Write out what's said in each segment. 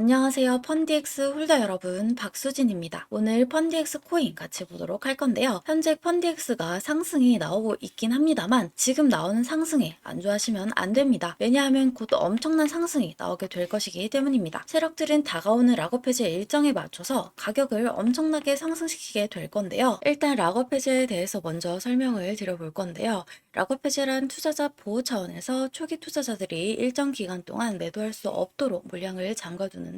안녕하세요. 펀디엑스 홀더 여러분, 박수진입니다. 오늘 펀디엑스 코인 같이 보도록 할 건데요. 현재 펀디엑스가 상승이 나오고 있긴 합니다만 지금 나오는 상승에 안주하시면 안 됩니다. 왜냐하면 곧 엄청난 상승이 나오게 될 것이기 때문입니다. 세력들은 다가오는 락업 해제 일정에 맞춰서 가격을 엄청나게 상승시키게 될 건데요. 일단 락업 해제에 대해서 먼저 설명을 드려볼 건데요. 락업 해제란 투자자 보호 차원에서 초기 투자자들이 일정 기간 동안 매도할 수 없도록 물량을 잠가두는데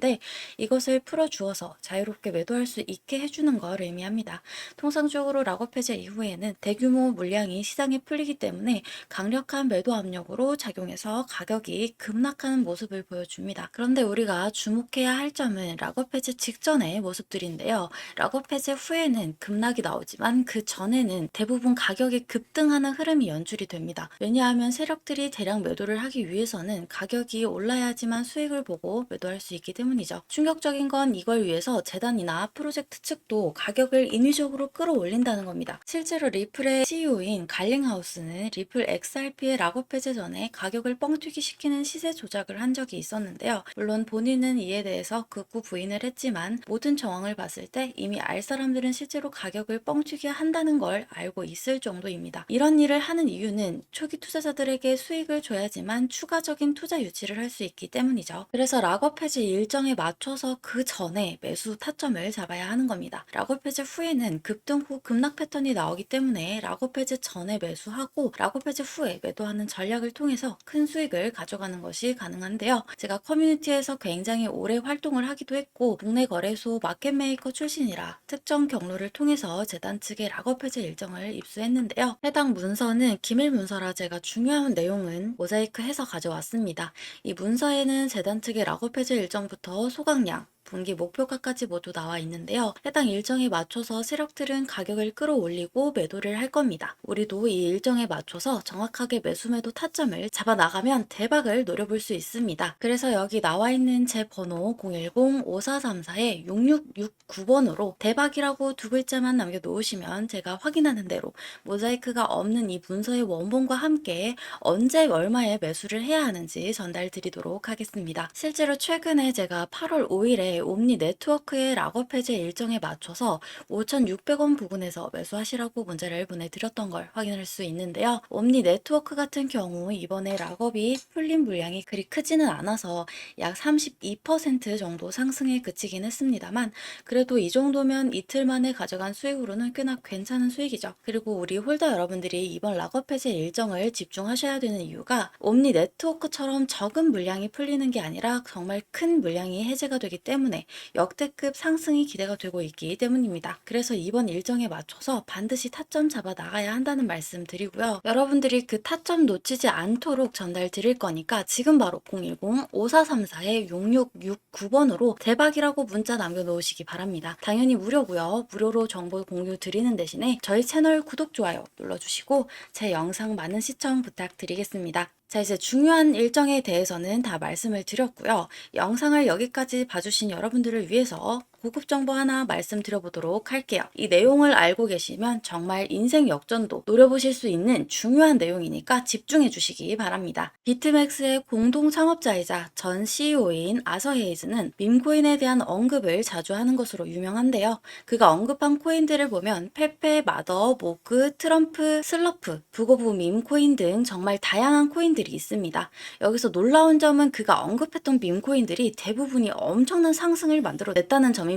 이것을 풀어주어서 자유롭게 매도할 수 있게 해주는 걸 의미합니다. 통상적으로 락업 해제 이후에는 대규모 물량이 시장에 풀리기 때문에 강력한 매도 압력으로 작용해서 가격이 급락하는 모습을 보여줍니다. 그런데 우리가 주목해야 할 점은 락업 해제 직전의 모습들인데요. 락업 해제 후에는 급락이 나오지만 그 전에는 대부분 가격이 급등하는 흐름이 연출이 됩니다. 왜냐하면 세력들이 대량 매도를 하기 위해서는 가격이 올라야지만 수익을 보고 매도할 수 있기 때문이죠. 충격적인 건 이걸 위해서 재단이나 프로젝트 측도 가격을 인위적으로 끌어올린다는 겁니다. 실제로 리플의 CEO인 갈링하우스는 리플 XRP의 락업 해제 전에 가격을 뻥튀기 시키는 시세 조작을 한 적이 있었는데요. 물론 본인은 이에 대해서 극구 부인을 했지만 모든 정황을 봤을 때 이미 알 사람들은 실제로 가격을 뻥튀기 한다는 걸 알고 있을 정도입니다. 이런 일을 하는 이유는 초기 투자자들에게 수익을 줘야지만 추가적인 투자 유치를 할 수 있기 때문이죠. 그래서 락업 해제 일정에 맞춰서 그 전에 매수 타점을 잡아야 하는 겁니다. 락업 해제 후에는 급등 후 급락 패턴이 나오기 때문에 락업 해제 전에 매수하고 락업 해제 후에 매도하는 전략을 통해서 큰 수익을 가져가는 것이 가능한데요. 제가 커뮤니티에서 굉장히 오래 활동을 하기도 했고 국내 거래소 마켓메이커 출신이라 특정 경로를 통해서 재단 측의 락업 해제 일정을 입수했는데요. 해당 문서는 기밀 문서라 제가 중요한 내용은 모자이크해서 가져왔습니다. 이 문서에는 재단 측의 락업 해제 일정부터 소각량, 분기 목표가까지 모두 나와 있는데요. 해당 일정에 맞춰서 세력들은 가격을 끌어올리고 매도를 할 겁니다. 우리도 이 일정에 맞춰서 정확하게 매수 매도 타점을 잡아 나가면 대박을 노려볼 수 있습니다. 그래서 여기 나와 있는 제 번호 010-5434-6669번으로 대박이라고 두 글자만 남겨놓으시면 제가 확인하는 대로 모자이크가 없는 이 문서의 원본과 함께 언제 얼마에 매수를 해야 하는지 전달드리도록 하겠습니다. 실제로 최근에 제가 8월 5일에 옴니 네트워크의 락업 해제 일정에 맞춰서 5,600원 부근에서 매수하시라고 문자를 보내드렸던 걸 확인할 수 있는데요. 옴니 네트워크 같은 경우 이번에 락업이 풀린 물량이 그리 크지는 않아서 약 32% 정도 상승에 그치긴 했습니다만 그래도 이 정도면 이틀 만에 가져간 수익으로는 꽤나 괜찮은 수익이죠. 그리고 우리 홀더 여러분들이 이번 락업 해제 일정을 집중하셔야 되는 이유가 옴니 네트워크처럼 적은 물량이 풀리는 게 아니라 정말 큰 물량이 해제가 되기 때문에 역대급 상승이 기대가 되고 있기 때문입니다. 그래서 이번 일정에 맞춰서 반드시 타점 잡아 나가야 한다는 말씀 드리고요. 여러분들이 그 타점 놓치지 않도록 전달 드릴 거니까 지금 바로 010-5434-6669번으로 대박이라고 문자 남겨놓으시기 바랍니다. 당연히 무료고요. 무료로 정보 공유 드리는 대신에 저희 채널 구독, 좋아요 눌러주시고 제 영상 많은 시청 부탁드리겠습니다. 자, 이제 중요한 일정에 대해서는 다 말씀을 드렸고요. 영상을 여기까지 봐주신 여러분들을 위해서 고급 정보 하나 말씀드려보도록 할게요. 이 내용을 알고 계시면 정말 인생 역전도 노려보실 수 있는 중요한 내용이니까 집중해 주시기 바랍니다. 비트맥스의 공동 창업자이자 전 CEO인 아서 헤이즈는 밈코인에 대한 언급을 자주 하는 것으로 유명한데요. 그가 언급한 코인들을 보면 페페, 마더, 모그, 트럼프, 슬러프, 부고부 밈코인 등 정말 다양한 코인들이 있습니다. 여기서 놀라운 점은 그가 언급했던 밈코인들이 대부분이 엄청난 상승을 만들어냈다는 점입니다.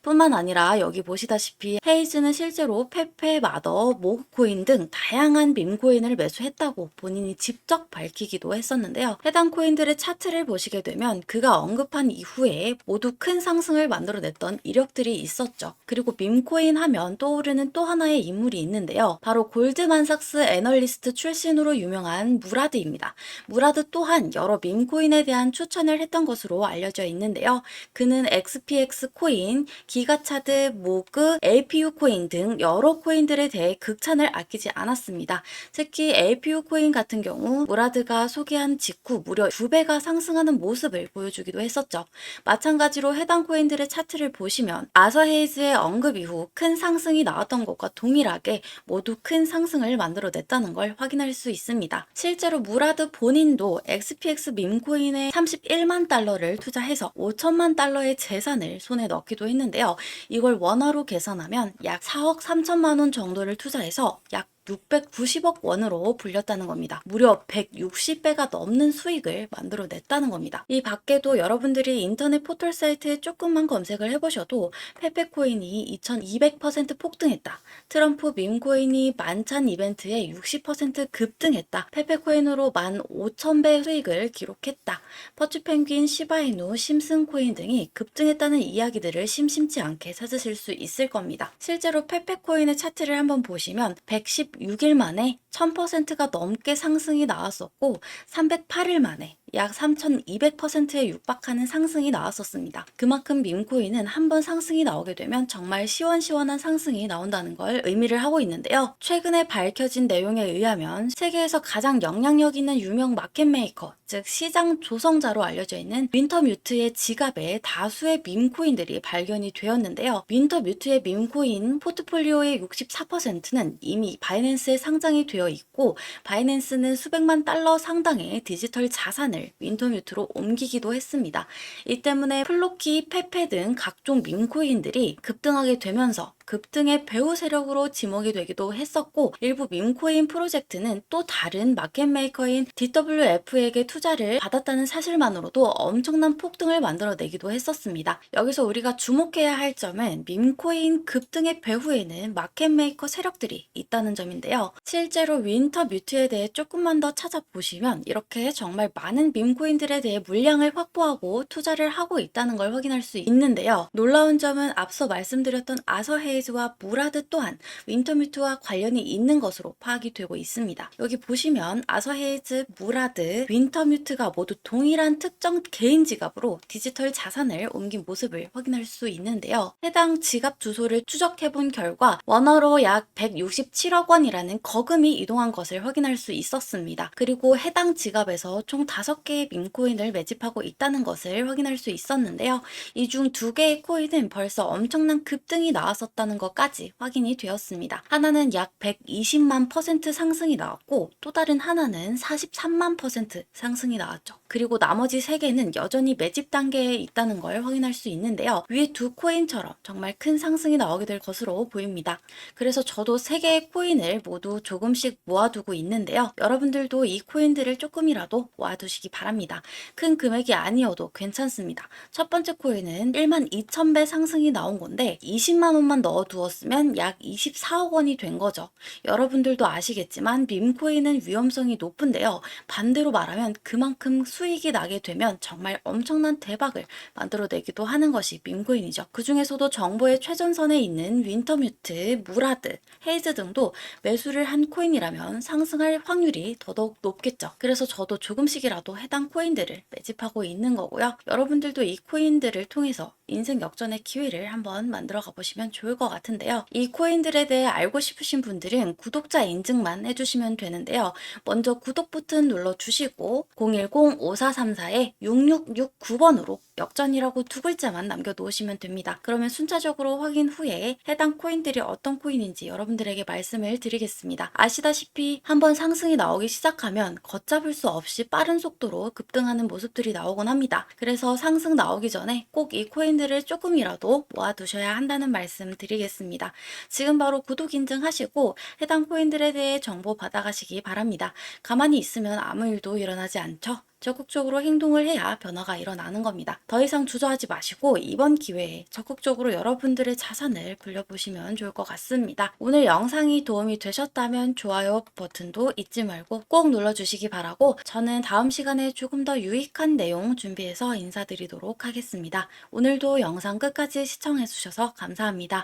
뿐만 아니라 여기 보시다시피 헤이즈는 실제로 페페, 마더, 모그코인 등 다양한 밈코인을 매수했다고 본인이 직접 밝히기도 했었는데요. 해당 코인들의 차트를 보시게 되면 그가 언급한 이후에 모두 큰 상승을 만들어냈던 이력들이 있었죠. 그리고 밈코인 하면 떠오르는 또 하나의 인물이 있는데요. 바로 골드만삭스 애널리스트 출신으로 유명한 무라드입니다. 무라드 또한 여러 밈코인에 대한 추천을 했던 것으로 알려져 있는데요. 그는 XPX 비트코인, 기가차드, 모그, LPU 코인 등 여러 코인들에 대해 극찬을 아끼지 않았습니다. 특히 LPU 코인 같은 경우 무라드가 소개한 직후 무려 2배가 상승하는 모습을 보여주기도 했었죠. 마찬가지로 해당 코인들의 차트를 보시면 아서 헤이즈의 언급 이후 큰 상승이 나왔던 것과 동일하게 모두 큰 상승을 만들어냈다는 걸 확인할 수 있습니다. 실제로 무라드 본인도 XPX 밈코인에 31만 달러를 투자해서 5천만 달러의 재산을 손에 넣기도 했는데요. 이걸 원화로 계산하면 약 4억 3천만 원 정도를 투자해서 약 690억 원으로 불렸다는 겁니다. 무려 160배가 넘는 수익을 만들어냈다는 겁니다. 이 밖에도 여러분들이 인터넷 포털 사이트에 조금만 검색을 해보셔도 페페코인이 2200% 폭등했다. 트럼프 밈코인이 만찬 이벤트에 60% 급등했다. 페페코인으로 15,000배 수익을 기록했다. 퍼츠펭귄, 시바이누, 심슨코인 등이 급등했다는 이야기들을 심심치 않게 찾으실 수 있을 겁니다. 실제로 페페코인의 차트를 한번 보시면 116일 만에 1000%가 넘게 상승이 나왔었고 308일 만에 약 3200%에 육박하는 상승이 나왔었습니다. 그만큼 밈코인은 한번 상승이 나오게 되면 정말 시원시원한 상승이 나온다는 걸 의미를 하고 있는데요. 최근에 밝혀진 내용에 의하면 세계에서 가장 영향력 있는 유명 마켓메이커, 즉 시장 조성자로 알려져 있는 윈터뮤트의 지갑에 다수의 밈코인들이 발견이 되었는데요. 윈터뮤트의 밈코인 포트폴리오의 64%는 이미 바이낸스에 상장이 되어 있고 바이낸스는 수백만 달러 상당의 디지털 자산을 윈터뮤트로 옮기기도 했습니다. 이 때문에 플로키, 페페 등 각종 밈코인들이 급등하게 되면서 급등의 배후 세력으로 지목이 되기도 했었고 일부 밈코인 프로젝트는 또 다른 마켓메이커인 DWF에게 투자를 받았다는 사실만으로도 엄청난 폭등을 만들어내기도 했었습니다. 여기서 우리가 주목해야 할 점은 밈코인 급등의 배후에는 마켓메이커 세력들이 있다는 점인데요. 실제로 윈터뮤트에 대해 조금만 더 찾아보시면 이렇게 정말 많은 밈코인들에 대해 물량을 확보하고 투자를 하고 있다는 걸 확인할 수 있는데요. 놀라운 점은 앞서 말씀드렸던 아서 헤이즈와 무라드 또한 윈터뮤트와 관련이 있는 것으로 파악이 되고 있습니다. 여기 보시면 아서 헤이즈, 무라드, 윈터뮤트가 모두 동일한 특정 개인 지갑으로 디지털 자산을 옮긴 모습을 확인할 수 있는데요. 해당 지갑 주소를 추적해본 결과 원화로 약 167억 원이라는 거금이 이동한 것을 확인할 수 있었습니다. 그리고 해당 지갑에서 총 5개의 밈코인을 매집하고 있다는 것을 확인할 수 있었는데요. 이 중 2개의 코인은 벌써 엄청난 급등이 나왔었다는 것까지 확인이 되었습니다. 하나는 약 120만 % 상승이 나왔고 또 다른 하나는 43만 % 상승이 나왔죠. 그리고 나머지 3개는 여전히 매집 단계에 있다는 걸 확인할 수 있는데요. 위에 두 코인처럼 정말 큰 상승이 나오게 될 것으로 보입니다. 그래서 저도 3개의 코인을 모두 조금씩 모아두고 있는데요. 여러분들도 이 코인들을 조금이라도 모아두시기 바랍니다. 큰 금액이 아니어도 괜찮습니다. 첫 번째 코인은 12,000배 상승이 나온 건데 20만 원만 넣어두었으면 약 24억 원이 된 거죠. 여러분들도 아시겠지만 밈코인은 위험성이 높은데요. 반대로 말하면 그만큼 수익이 나게 되면 정말 엄청난 대박을 만들어내기도 하는 것이 밈코인이죠. 그 중에서도 정보의 최전선에 있는 윈터뮤트, 무라드, 헤이즈 등도 매수를 한 코인이라면 상승할 확률이 더더욱 높겠죠. 그래서 저도 조금씩이라도 해당 코인들을 매집하고 있는 거고요. 여러분들도 이 코인들을 통해서 인생 역전의 기회를 한번 만들어 가보시면 좋을 것 같은데요. 이 코인들에 대해 알고 싶으신 분들은 구독자 인증만 해주시면 되는데요. 먼저 구독 버튼 눌러주시고 010-5434-6669번으로 역전이라고 2글자만 남겨놓으시면 됩니다. 그러면 순차적으로 확인 후에 해당 코인들이 어떤 코인인지 여러분들에게 말씀을 드리겠습니다. 아시다시피 한번 상승이 나오기 시작하면 걷잡을 수 없이 빠른 속도로 급등하는 모습들이 나오곤 합니다. 그래서 상승 나오기 전에 꼭 이 코인들을 조금이라도 모아두셔야 한다는 말씀 드리겠습니다. 지금 바로 구독 인증하시고 해당 코인들에 대해 정보 받아가시기 바랍니다. 가만히 있으면 아무 일도 일어나지 않죠. 적극적으로 행동을 해야 변화가 일어나는 겁니다. 더 이상 주저하지 마시고 이번 기회에 적극적으로 여러분들의 자산을 불려보시면 좋을 것 같습니다. 오늘 영상이 도움이 되셨다면 좋아요 버튼도 잊지 말고 꼭 눌러주시기 바라고 저는 다음 시간에 조금 더 유익한 내용 준비해서 인사드리도록 하겠습니다. 오늘도 영상 끝까지 시청해주셔서 감사합니다.